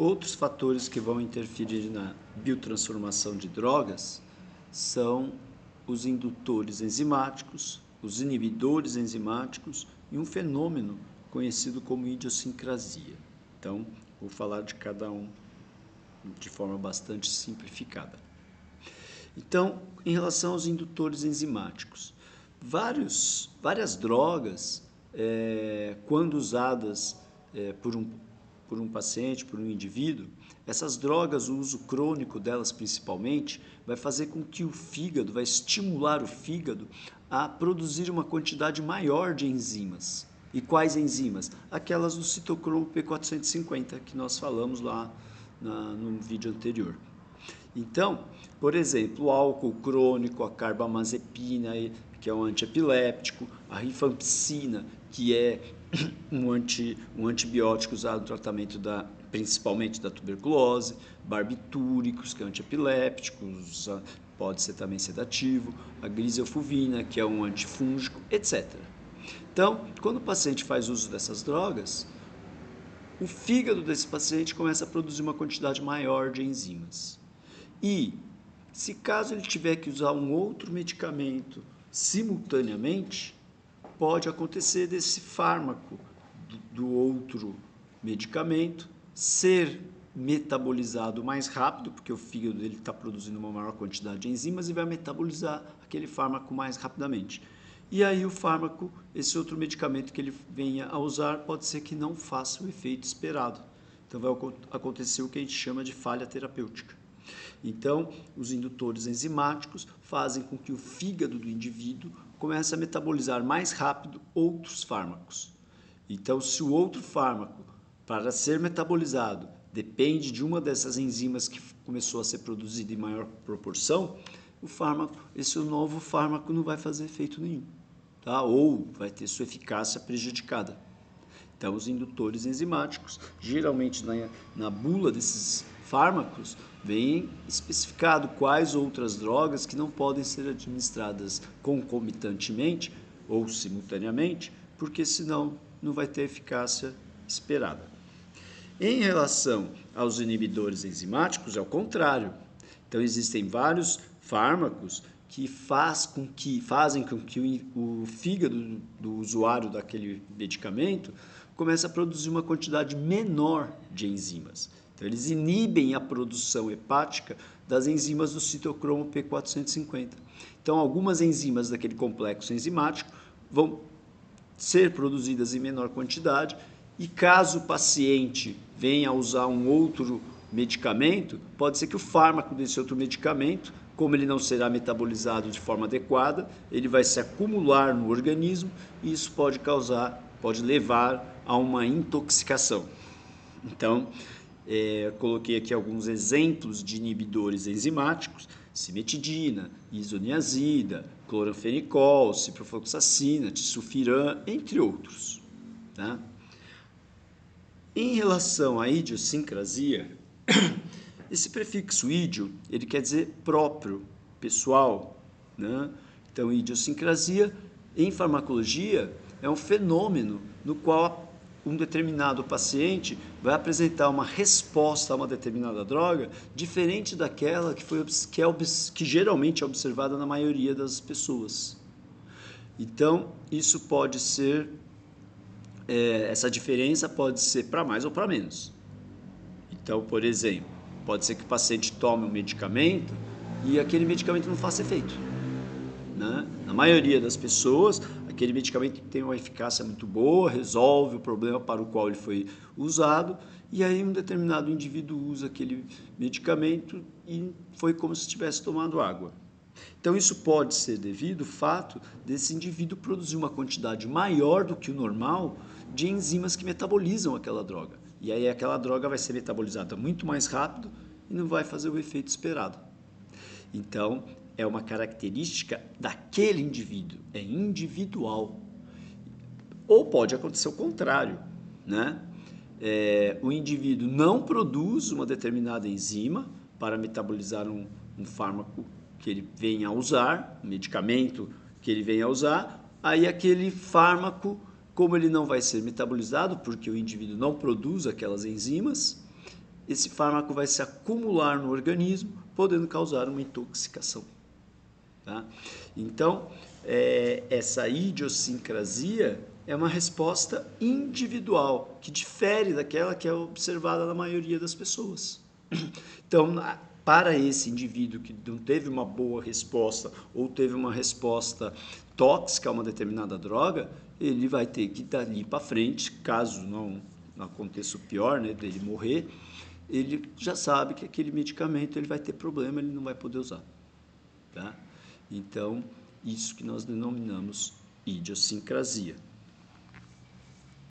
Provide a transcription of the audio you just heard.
Outros fatores que vão interferir na biotransformação de drogas são os indutores enzimáticos, os inibidores enzimáticos e um fenômeno conhecido como idiosincrasia. Então, vou falar de cada um de forma bastante simplificada. Então, em relação aos indutores enzimáticos, várias drogas, quando usadas por um paciente, por um indivíduo, essas drogas, o uso crônico delas principalmente, vai fazer com que o fígado, vai estimular o fígado a produzir uma quantidade maior de enzimas. E quais enzimas? Aquelas do citocromo P450, que nós falamos lá no vídeo anterior. Então, por exemplo, o álcool crônico, a carbamazepina, que é um antiepiléptico, a rifampicina, que é um antibiótico usado no tratamento principalmente da tuberculose, barbitúricos, que é antiepiléptico, pode ser também sedativo, a griselfuvina, que é um antifúngico, etc. Então, quando o paciente faz uso dessas drogas, o fígado desse paciente começa a produzir uma quantidade maior de enzimas. E, se caso ele tiver que usar um outro medicamento simultaneamente, pode acontecer desse fármaco do outro medicamento ser metabolizado mais rápido, porque o fígado dele está produzindo uma maior quantidade de enzimas e vai metabolizar aquele fármaco mais rapidamente. E aí o fármaco, esse outro medicamento que ele venha a usar, pode ser que não faça o efeito esperado. Então vai acontecer o que a gente chama de falha terapêutica. Então, os indutores enzimáticos fazem com que o fígado do indivíduo comece a metabolizar mais rápido outros fármacos. Então, se o outro fármaco, para ser metabolizado, depende de uma dessas enzimas que começou a ser produzida em maior proporção, esse novo fármaco não vai fazer efeito nenhum, tá? Ou vai ter sua eficácia prejudicada. Então, os indutores enzimáticos, geralmente na bula desses fármacos, vem especificado quais outras drogas que não podem ser administradas concomitantemente ou simultaneamente, porque senão não vai ter eficácia esperada. Em relação aos inibidores enzimáticos, é o contrário. Então, existem vários fármacos que fazem com que o fígado do usuário daquele medicamento comece a produzir uma quantidade menor de enzimas. Então, eles inibem a produção hepática das enzimas do citocromo P450. Então, algumas enzimas daquele complexo enzimático vão ser produzidas em menor quantidade e caso o paciente venha a usar um outro medicamento, pode ser que o fármaco desse outro medicamento, como ele não será metabolizado de forma adequada, ele vai se acumular no organismo e isso pode levar a uma intoxicação. Então, coloquei aqui alguns exemplos de inibidores enzimáticos: cimetidina, isoniazida, cloranfenicol, ciprofloxacina, tisulfiram, entre outros. Tá? Em relação à idiosincrasia, esse prefixo idio, ele quer dizer próprio, pessoal, né? Então, idiosincrasia, em farmacologia, é um fenômeno no qual um determinado paciente vai apresentar uma resposta a uma determinada droga diferente daquela que geralmente é observada na maioria das pessoas. Então, isso pode ser, essa diferença pode ser para mais ou para menos. Então, por exemplo, pode ser que o paciente tome um medicamento e aquele medicamento não faça efeito, né? Na maioria das pessoas, aquele medicamento tem uma eficácia muito boa, resolve o problema para o qual ele foi usado, e aí um determinado indivíduo usa aquele medicamento e foi como se tivesse tomado água. Então, isso pode ser devido ao fato desse indivíduo produzir uma quantidade maior do que o normal de enzimas que metabolizam aquela droga. E aí aquela droga vai ser metabolizada muito mais rápido e não vai fazer o efeito esperado. Então, é uma característica daquele indivíduo, é individual. Ou pode acontecer o contrário, né? O indivíduo não produz uma determinada enzima para metabolizar um fármaco que ele venha a usar, um medicamento que ele venha a usar, aí aquele fármaco, como ele não vai ser metabolizado, porque o indivíduo não produz aquelas enzimas, esse fármaco vai se acumular no organismo, podendo causar uma intoxicação. Tá? Então, essa idiosincrasia é uma resposta individual, que difere daquela que é observada na maioria das pessoas. Então, para esse indivíduo que não teve uma boa resposta ou teve uma resposta tóxica a uma determinada droga, ele vai ter que dali para frente, caso não aconteça o pior, né, dele morrer, ele já sabe que aquele medicamento ele vai ter problema, ele não vai poder usar. Tá? Então, isso que nós denominamos idiosincrasia.